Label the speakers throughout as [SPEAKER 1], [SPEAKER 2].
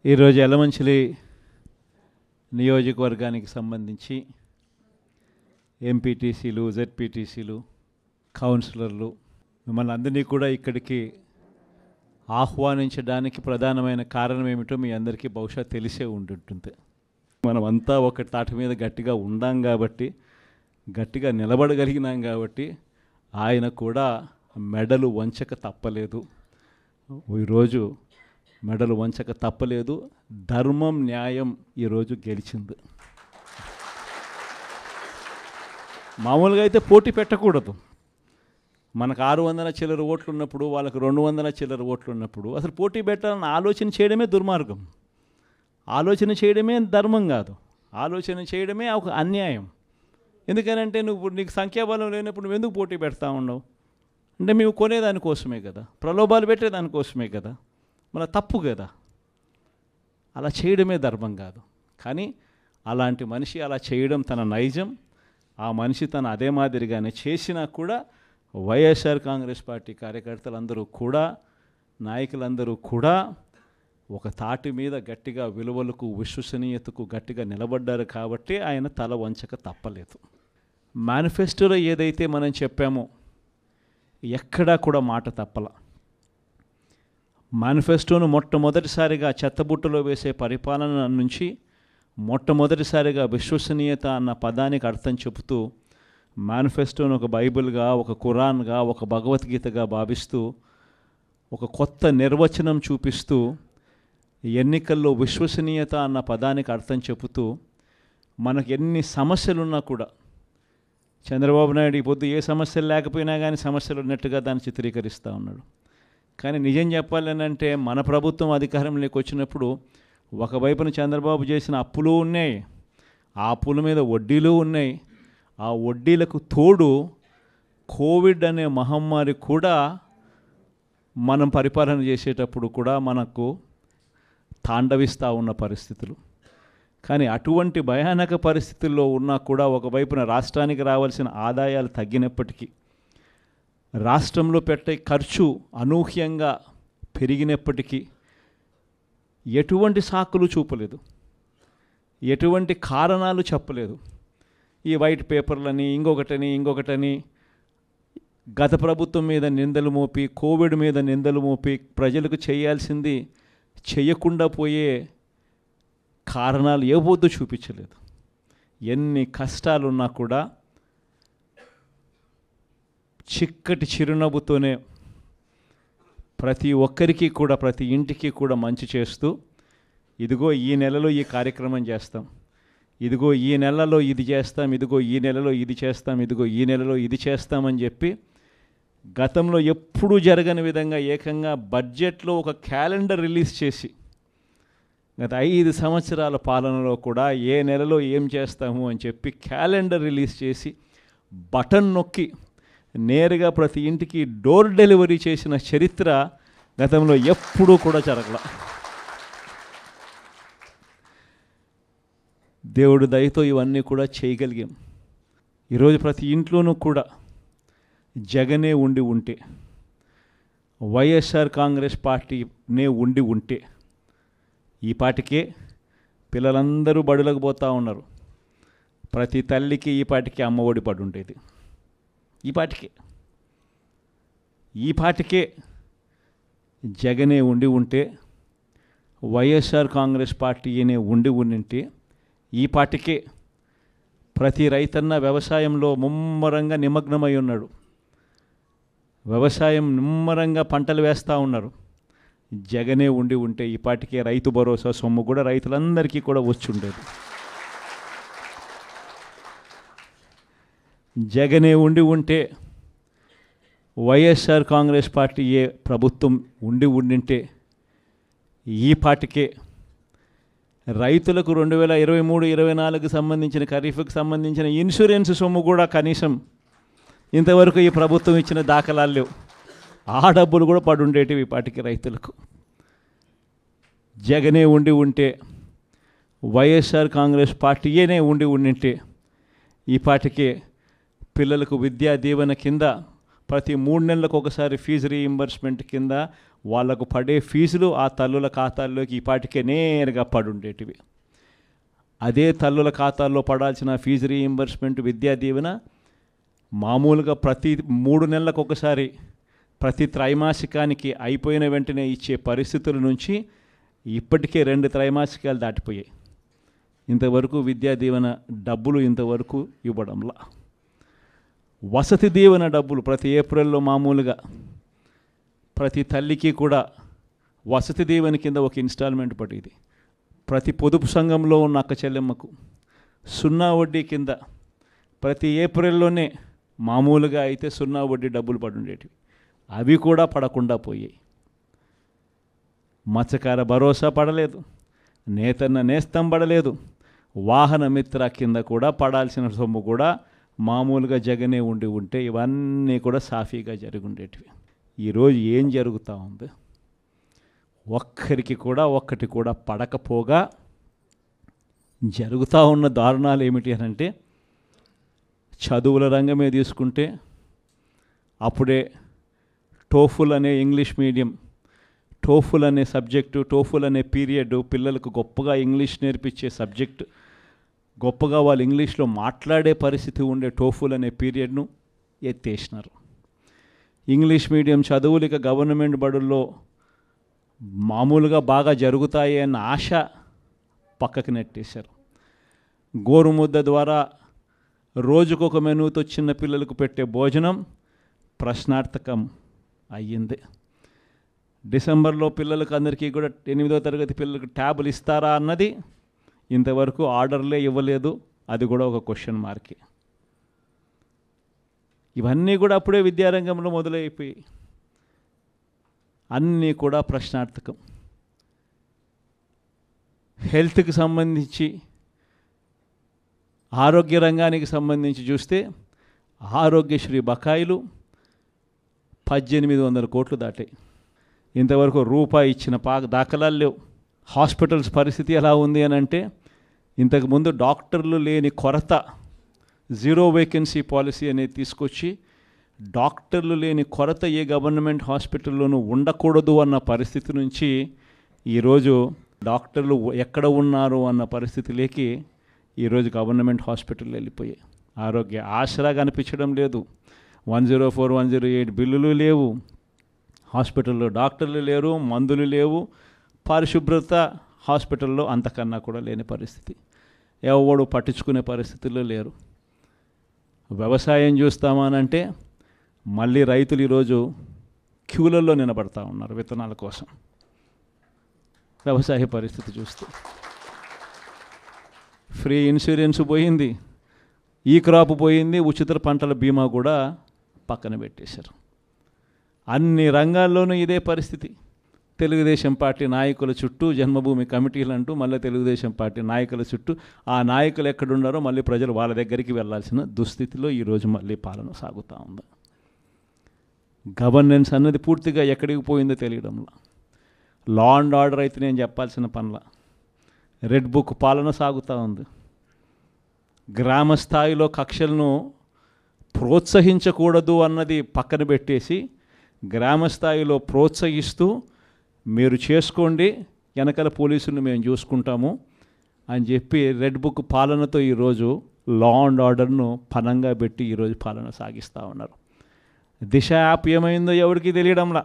[SPEAKER 1] ఈరోజు యలమంచిలి నియోజకవర్గానికి సంబంధించి ఎంపీటీసీలు, జెడ్పీటీసీలు, కౌన్సిలర్లు మిమ్మల్ని అందరినీ కూడా ఇక్కడికి ఆహ్వానించడానికి ప్రధానమైన కారణం ఏమిటో మీ అందరికీ బహుశా తెలిసే ఉంటుంటుంది. మనమంతా ఒక తాటి మీద గట్టిగా ఉండాం కాబట్టి, గట్టిగా నిలబడగలిగినాం కాబట్టి ఆయన కూడా మెడలు వంచక తప్పలేదు. ఈరోజు మెడలు వంచక తప్పలేదు. ధర్మం, న్యాయం ఈరోజు గెలిచింది. మామూలుగా అయితే పోటీ పెట్టకూడదు. మనకు 600 చిల్లర ఓట్లు ఉన్నప్పుడు, వాళ్ళకు 200 చిల్లర ఓట్లు ఉన్నప్పుడు అసలు పోటీ పెట్టాలని ఆలోచన చేయడమే దుర్మార్గం. ఆలోచన చేయడమే ధర్మం కాదు. ఆలోచన చేయడమే ఒక అన్యాయం. ఎందుకనంటే నీకు సంఖ్యాబలం లేనప్పుడు నువ్వు ఎందుకు పోటీ పెడతా ఉండవు? అంటే మేము కొనేదానికోసమే కదా, ప్రలోభాలు పెట్టేదానికోసమే కదా, మన తప్పు కదా. అలా చేయడమే ధర్మం కాదు. కానీ అలాంటి మనిషి అలా చేయడం తన నైజం. ఆ మనిషి తన అదే మాదిరిగానే చేసినా కూడా వైఎస్ఆర్ కాంగ్రెస్ పార్టీ కార్యకర్తలందరూ కూడా, నాయకులందరూ కూడా ఒక తాటి మీద గట్టిగా విలువలకు, విశ్వసనీయతకు గట్టిగా నిలబడ్డారు కాబట్టి ఆయన తల వంచక తప్పలేదు. మేనిఫెస్టోలో ఏదైతే మనం చెప్పామో ఎక్కడా కూడా మాట తప్పల. మేనిఫెస్టోను మొట్టమొదటిసారిగా చెత్తబుట్టలో వేసే పరిపాలన నుంచి మొట్టమొదటిసారిగా విశ్వసనీయత అన్న పదానికి అర్థం చెబుతూ మేనిఫెస్టోను ఒక బైబిల్గా, ఒక ఖురాన్గా, ఒక భగవద్గీతగా భావిస్తూ ఒక కొత్త నిర్వచనం చూపిస్తూ ఎన్నికల్లో విశ్వసనీయత అన్న పదానికి అర్థం చెబుతూ మనకు ఎన్ని సమస్యలున్నా కూడా చంద్రబాబు నాయుడు ఈ పొద్దు ఏ సమస్యలు లేకపోయినా కానీ సమస్యలు ఉన్నట్టుగా దాన్ని చిత్రీకరిస్తూ ఉన్నాడు. కానీ నిజం చెప్పాలనంటే మన ప్రభుత్వం అధికారంలోకి వచ్చినప్పుడు ఒకవైపున చంద్రబాబు చేసిన అప్పులు ఉన్నాయి, ఆ అప్పుల మీద వడ్డీలు ఉన్నాయి. ఆ వడ్డీలకు తోడు కోవిడ్ అనే మహమ్మారి కూడా మనం పరిపాలన చేసేటప్పుడు కూడా మనకు తాండవిస్తూ ఉన్న పరిస్థితులు. కానీ అటువంటి భయానక పరిస్థితుల్లో ఉన్నా కూడా ఒకవైపున రాష్ట్రానికి రావాల్సిన ఆదాయాలు తగ్గినప్పటికీ, రాష్ట్రంలో పెట్టే ఖర్చు అనూహ్యంగా పెరిగినప్పటికీ ఎటువంటి సాకులు చూపలేదు, ఎటువంటి కారణాలు చెప్పలేదు. ఈ వైట్ పేపర్లని, ఇంకొకటని గత ప్రభుత్వం మీద నిందలు మోపి, కోవిడ్ మీద నిందలు మోపి ప్రజలకు చేయాల్సింది చేయకుండా పోయే కారణాలు ఏ పొద్దు చూపించలేదు. ఎన్ని కష్టాలున్నా కూడా చిక్కటి చిరునవ్వుతోనే ప్రతి ఒక్కరికి కూడా, ప్రతి ఇంటికి కూడా మంచి చేస్తూ, ఇదిగో ఈ నెలలో ఈ కార్యక్రమం చేస్తాం, ఇదిగో ఈ నెలలో ఇది చేస్తాం, ఇదిగో ఈ నెలలో ఇది చేస్తాం, ఇదిగో ఈ నెలలో ఇది చేస్తామని చెప్పి గతంలో ఎప్పుడూ జరగని విధంగా ఏకంగా బడ్జెట్లో ఒక క్యాలెండర్ రిలీజ్ చేసి గత 5 సంవత్సరాల పాలనలో కూడా ఏ నెలలో ఏం చేస్తాము అని చెప్పి క్యాలెండర్ రిలీజ్ చేసి బటన్ నొక్కి నేరుగా ప్రతి ఇంటికి డోర్ డెలివరీ చేసిన చరిత్ర గతంలో ఎప్పుడూ కూడా జరగల. దేవుడి దయతో ఇవన్నీ కూడా చేయగలిగాం. ఈరోజు ప్రతి ఇంట్లోనూ కూడా జగనే ఉండి ఉంటే, వైఎస్ఆర్ కాంగ్రెస్ పార్టీనే ఉండి ఉంటే ఈ పాటికే పిల్లలందరూ బడులకు పోతూ ఉన్నారు. ప్రతి తల్లికి ఈ పాటికి అమ్మఒడి పడి ఉండేది. ఈ పాటికే జగనే ఉండి ఉంటే, వైఎస్ఆర్ కాంగ్రెస్ పార్టీనే ఉండి ఉండింటే ఈ పాటికే ప్రతి రైతన్న వ్యవసాయంలో ముమ్మరంగా నిమగ్నమై ఉన్నాడు. వ్యవసాయం ముమ్మరంగా పంటలు వేస్తూ ఉన్నారు. జగనే ఉండి ఉంటే ఈ పాటికే రైతు భరోసా సొమ్ము కూడా రైతులందరికీ కూడా వచ్చి ఉండేది. జగనే ఉండి ఉంటే, వైఎస్ఆర్ కాంగ్రెస్ పార్టీ ప్రభుత్వం ఉండింటే ఈ పాటికే రైతులకు 2023-24 సంబంధించిన ఖరీఫ్కి సంబంధించిన ఇన్సూరెన్స్ సొమ్ము కూడా కనీసం ఇంతవరకు ఈ ప్రభుత్వం ఇచ్చిన దాఖలాలు లేవు. ఆ డబ్బులు కూడా పడుండేటివి ఈ పాటికి రైతులకు. జగనే ఉండి ఉంటే, వైఎస్ఆర్ కాంగ్రెస్ పార్టీనే ఉండింటే ఈ పాటికే పిల్లలకు విద్యా దీవెన కింద ప్రతి 3 నెలలకు ఒకసారి ఫీజు రీయింబర్స్మెంట్ కింద వాళ్లకు పడే ఫీజులు ఆ తల్లుల ఖాతాల్లోకి ఈపాటికే నేరుగా పడుండేటివి. అదే తల్లుల ఖాతాల్లో పడాల్సిన ఫీజు రీయింబర్స్మెంట్, విద్యా దీవెన మామూలుగా ప్రతి 3 నెలలకు ఒకసారి, ప్రతి త్రైమాసికానికి అయిపోయిన వెంటనే ఇచ్చే పరిస్థితుల నుంచి ఇప్పటికే 2 త్రైమాసికాలు దాటిపోయాయి. ఇంతవరకు విద్యా దీవెన డబ్బులు ఇంతవరకు ఇవ్వడంలా. వసతి దీవెన డబ్బులు ప్రతి ఏప్రిల్లో మామూలుగా ప్రతి తల్లికి కూడా వసతి దీవెన కింద ఒక ఇన్స్టాల్మెంట్ పడేది. ప్రతి పొదుపు సంఘంలో ఉన్న అక్క చెల్లెమ్మకు 0 వడ్డీ కింద ప్రతి ఏప్రిల్లోనే మామూలుగా అయితే 0 వడ్డీ డబ్బులు పడుండేటివి. అవి కూడా పడకుండా పోయాయి. మత్స్యకార భరోసా పడలేదు, నేతన్న నేస్తం పడలేదు, వాహన మిత్ర కింద కూడా పడాల్సిన సొమ్ము కూడా మామూలుగా జగనే ఉంటే ఇవన్నీ కూడా సాఫీగా జరిగి ఉండేటివి. ఈరోజు ఏం జరుగుతూ ఉంది? ఒక్కటి కూడా పడకపోగా జరుగుతూ ఉన్న దారుణాలు ఏమిటి అని అంటే, చదువుల రంగమే తీసుకుంటే అప్పుడే టోఫుల్ అనే ఇంగ్లీష్ మీడియం, టోఫుల్ అనే సబ్జెక్టు, టోఫుల్ అనే పీరియడ్ పిల్లలకు గొప్పగా ఇంగ్లీష్ నేర్పించే సబ్జెక్ట్, గొప్పగా వాళ్ళు ఇంగ్లీష్లో మాట్లాడే పరిస్థితి ఉండే టోఫుల్ అనే పీరియడ్ను ఎత్తేసినారు. ఇంగ్లీష్ మీడియం చదువులు ఇక గవర్నమెంట్ బడుల్లో మామూలుగా బాగా జరుగుతాయి అన్న ఆశ పక్కకి నెట్టేశారు. గోరుముద్ద ద్వారా రోజుకొక మెనూతో చిన్న పిల్లలకు పెట్టే భోజనం ప్రశ్నార్థకం అయ్యింది. డిసెంబర్లో పిల్లలకు అందరికీ కూడా 8వ తరగతి పిల్లలకు ట్యాబులు ఇస్తారా అన్నది ఇంతవరకు ఆర్డర్లే ఇవ్వలేదు. అది కూడా ఒక క్వశ్చన్ మార్కే. ఇవన్నీ కూడా అప్పుడే విద్యారంగంలో మొదలైపోయి అన్నీ కూడా ప్రశ్నార్థకం. హెల్త్కి సంబంధించి, ఆరోగ్య రంగానికి సంబంధించి చూస్తే ఆరోగ్యశ్రీ బకాయిలు 1800 కోట్లు దాటాయి. ఇంతవరకు రూపాయి ఇచ్చిన దాఖలాలు లేవు. హాస్పిటల్స్ పరిస్థితి ఎలా ఉంది అని అంటే, ఇంతకుముందు డాక్టర్లు లేని కొరత, 0 వేకెన్సీ పాలసీ అనేది తీసుకొచ్చి డాక్టర్లు లేని కొరత ఏ గవర్నమెంట్ హాస్పిటల్లోనూ ఉండకూడదు అన్న పరిస్థితి నుంచి ఈరోజు డాక్టర్లు ఎక్కడ ఉన్నారు అన్న పరిస్థితిలోకి ఈరోజు గవర్నమెంట్ హాస్పిటల్ వెళ్ళిపోయాయి. ఆరోగ్య ఆసరా కనిపించడం లేదు. 104, 108 బిల్లులు లేవు. హాస్పిటల్లో డాక్టర్లు లేరు, మందులు లేవు, పరిశుభ్రత హాస్పిటల్లో అంతకన్నా కూడా లేని పరిస్థితి. ఎవడు పట్టించుకునే పరిస్థితుల్లో లేరు. వ్యవసాయం చూస్తామనంటే మళ్ళీ రైతులు ఈరోజు క్యూలలో నిలబడతా ఉన్నారు విత్తనాల కోసం. వ్యవసాయ పరిస్థితి చూస్తే ఫ్రీ ఇన్సూరెన్స్ పోయింది, ఈ క్రాప్ పోయింది, ఉచిత పంటల బీమా కూడా పక్కన పెట్టేశారు. అన్ని రంగాల్లోనూ ఇదే పరిస్థితి. తెలుగుదేశం పార్టీ నాయకుల చుట్టూ జన్మభూమి కమిటీలు అంటూ మళ్ళీ తెలుగుదేశం పార్టీ నాయకుల చుట్టూ, ఆ నాయకులు ఎక్కడున్నారో మళ్ళీ ప్రజలు వాళ్ళ దగ్గరికి వెళ్ళాల్సిన దుస్థితిలో ఈరోజు మళ్ళీ పాలన సాగుతూ ఉంది. గవర్నెన్స్ అన్నది పూర్తిగా ఎక్కడికి పోయిందో తెలియడంలా. లా అండ్ ఆర్డర్ అయితే నేను చెప్పాల్సిన పనుల, రెడ్ బుక్ పాలన సాగుతూ ఉంది. గ్రామ స్థాయిలో కక్షలను ప్రోత్సహించకూడదు అన్నది పక్కన పెట్టేసి, గ్రామ స్థాయిలో ప్రోత్సహిస్తూ మీరు చేసుకోండి, వెనకాల పోలీసులను మేము చూసుకుంటాము అని చెప్పి రెడ్ బుక్ పాలనతో ఈరోజు లా అండ్ ఆర్డర్ను పనంగా పెట్టి ఈరోజు పాలన సాగిస్తూ ఉన్నారు. దిశ యాప్ ఏమైందో ఎవరికి తెలియడంలా.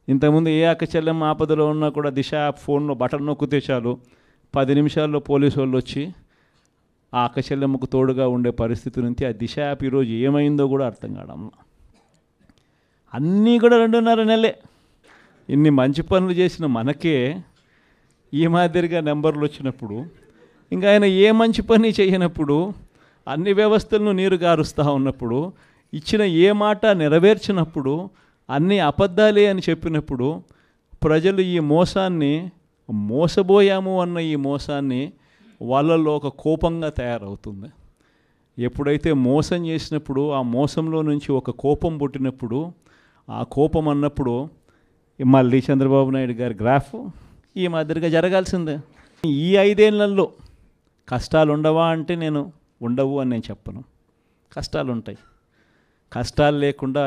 [SPEAKER 1] ఇంతకుముందు ఏ అక్క చెల్లెమ్మ ఆపదలో ఉన్నా కూడా దిశ యాప్ ఫోన్లో బటన్ నొక్కితే చాలు 10 నిమిషాల్లో పోలీసు వాళ్ళు వచ్చి ఆ అక్క చెల్లెమ్మకు తోడుగా ఉండే పరిస్థితి నుంచి ఆ దిశ యాప్ ఈరోజు ఏమైందో కూడా అర్థం కావడంలా. అన్నీ కూడా 2.5 నెలలే. ఇన్ని మంచి పనులు చేసిన మనకే ఈ మాదిరిగా నెంబర్లు వచ్చినప్పుడు, ఇంకా ఆయన ఏ మంచి పని చేయనప్పుడు, అన్ని వ్యవస్థలను నీరు గారుస్తూ ఉన్నప్పుడు, ఇచ్చిన ఏ మాట నెరవేర్చినప్పుడు, అన్నీ అబద్ధాలే అని చెప్పినప్పుడు, ప్రజలు ఈ మోసాన్ని, మోసబోయాము అన్న ఈ మోసాన్ని వాళ్ళల్లో ఒక కోపంగా తయారవుతుంది. ఎప్పుడైతే మోసం చేసినప్పుడు ఆ మోసంలో నుంచి ఒక కోపం పుట్టినప్పుడు, ఆ కోపం అన్నప్పుడు మళ్ళీ చంద్రబాబు నాయుడు గారి గ్రాఫ్ ఈ మాదిరిగా జరగాల్సిందే. ఈ 5 ఏళ్లలో కష్టాలు ఉండవా అంటే నేను ఉండవు అని నేను చెప్పను. కష్టాలు ఉంటాయి. కష్టాలు లేకుండా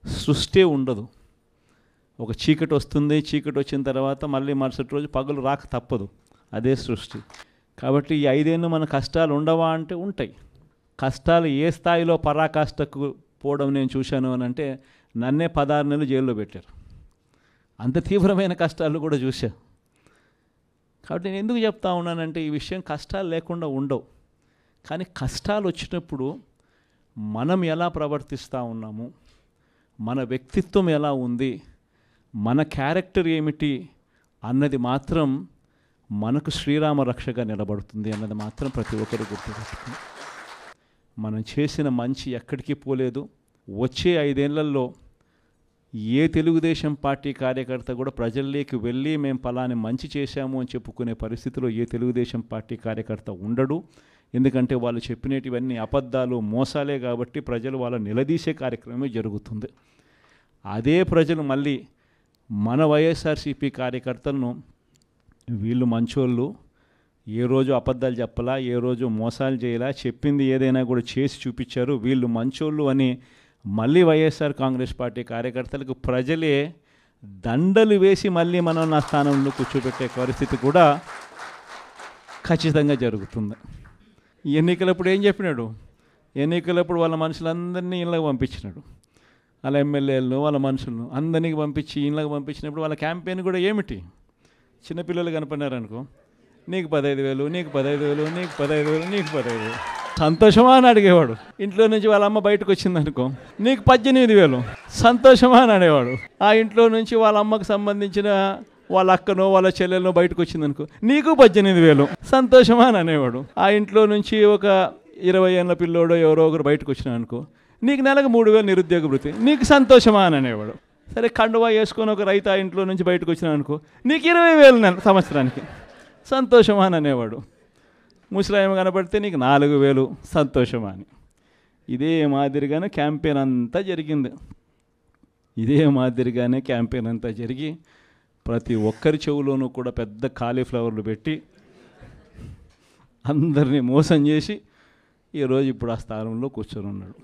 [SPEAKER 1] సృష్టి ఉండదు. ఒక చీకటి వస్తుంది, చీకటి వచ్చిన తర్వాత మళ్ళీ మరుసటి రోజు పగలు రాక తప్పదు, అదే సృష్టి. కాబట్టి ఈ 5 ఏళ్ళు మన కష్టాలు ఉండవా అంటే ఉంటాయి. కష్టాలు ఏ స్థాయిలో పరాకాష్ఠకు పోవడం నేను చూశాను అని అంటే, నన్నే 16 నెలలు జైల్లో పెట్టారు. అంత తీవ్రమైన కష్టాలు కూడా చూశా. కాబట్టి నేను ఎందుకు చెప్తా ఉన్నానంటే, ఈ విషయం కష్టాలు లేకుండా ఉండవు, కానీ కష్టాలు వచ్చినప్పుడు మనం ఎలా ప్రవర్తిస్తూ ఉన్నాము, మన వ్యక్తిత్వం ఎలా ఉంది, మన క్యారెక్టర్ ఏమిటి అన్నది మాత్రం మనకు శ్రీరామ రక్షగా నిలబడుతుంది అన్నది మాత్రం ప్రతి ఒక్కరు గుర్తుపెట్టుకుని, మనం చేసిన మంచి ఎక్కడికి పోలేదు. వచ్చే 5 ఏళ్లలో ఏ తెలుగుదేశం పార్టీ కార్యకర్త కూడా ప్రజల్లోకి వెళ్ళి మేము పలాని మంచి చేశాము అని చెప్పుకునే పరిస్థితిలో ఏ తెలుగుదేశం పార్టీ కార్యకర్త ఉండడు. ఎందుకంటే వాళ్ళు చెప్పినటివన్నీ అబద్ధాలు, మోసాలే కాబట్టి ప్రజలు వాళ్ళ నిలదీసే కార్యక్రమమే జరుగుతుంది. అదే ప్రజలు మళ్ళీ మన వైఎస్ఆర్సీపీ కార్యకర్తలను వీళ్ళు మంచోళ్ళు, ఏ రోజు అబద్ధాలు చెప్పలా, ఏ రోజు మోసాలు చేయలా, చెప్పింది ఏదైనా కూడా చేసి చూపించారు, వీళ్ళు మంచోళ్ళు అని మళ్ళీ వైఎస్ఆర్ కాంగ్రెస్ పార్టీ కార్యకర్తలకు ప్రజలే దండలు వేసి మళ్ళీ మనం నా స్థానంలో కూర్చోబెట్టే పరిస్థితి కూడా ఖచ్చితంగా జరుగుతుంది. ఎన్నికలప్పుడు ఏం చెప్పినాడు? ఎన్నికలప్పుడు వాళ్ళ మనుషులందరినీ ఇళ్ళకి పంపించినాడు. వాళ్ళ ఎమ్మెల్యేలను, వాళ్ళ మనుషులను అందరినీ పంపించి ఇళ్ళకి పంపించినప్పుడు వాళ్ళ క్యాంపెయిన్ కూడా ఏమిటి? చిన్నపిల్లలు కనపడినారనుకో, నీకు 15,000, నీకు 15,000, నీకు 15,000, నీకు 15,000. సంతోషమా అని అడిగేవాడు. ఇంట్లో నుంచి వాళ్ళ అమ్మ బయటకు వచ్చిందనుకో, నీకు 18,000, సంతోషమా అని అనేవాడు. ఆ ఇంట్లో నుంచి వాళ్ళ అమ్మకు సంబంధించిన వాళ్ళ అక్కనో వాళ్ళ చెల్లెలనో బయటకు వచ్చిందనుకో, నీకు 18,000, సంతోషమా అని అనేవాడు. ఆ ఇంట్లో నుంచి ఒక 20 ఏళ్ళ పిల్లోడో ఎవరో ఒకరు బయటకు వచ్చినా అనుకో, నీకు నెలకు 3,000 నిరుద్యోగ వృత్తి, నీకు సంతోషమా అని అనేవాడు. సరే, కండువా వేసుకొని ఒక రైతు ఆ ఇంట్లో నుంచి బయటకు వచ్చినా అనుకో, నీకు 20,000 సంవత్సరానికి, సంతోషమా అని అనేవాడు. ముసలాయమ కనపడితే నీకు 4,000, సంతోషమా అని. ఇదే మాదిరిగానే క్యాంపెయిన్ అంతా జరిగింది. ఇదే మాదిరిగానే క్యాంపెయిన్ అంతా జరిగి ప్రతి ఒక్కరి చెవులోనూ కూడా పెద్ద కాలీఫ్లవర్లు పెట్టి అందరినీ మోసం చేసి ఈరోజు ఇప్పుడు ఆ స్థానంలో కూర్చొని ఉన్నాడు.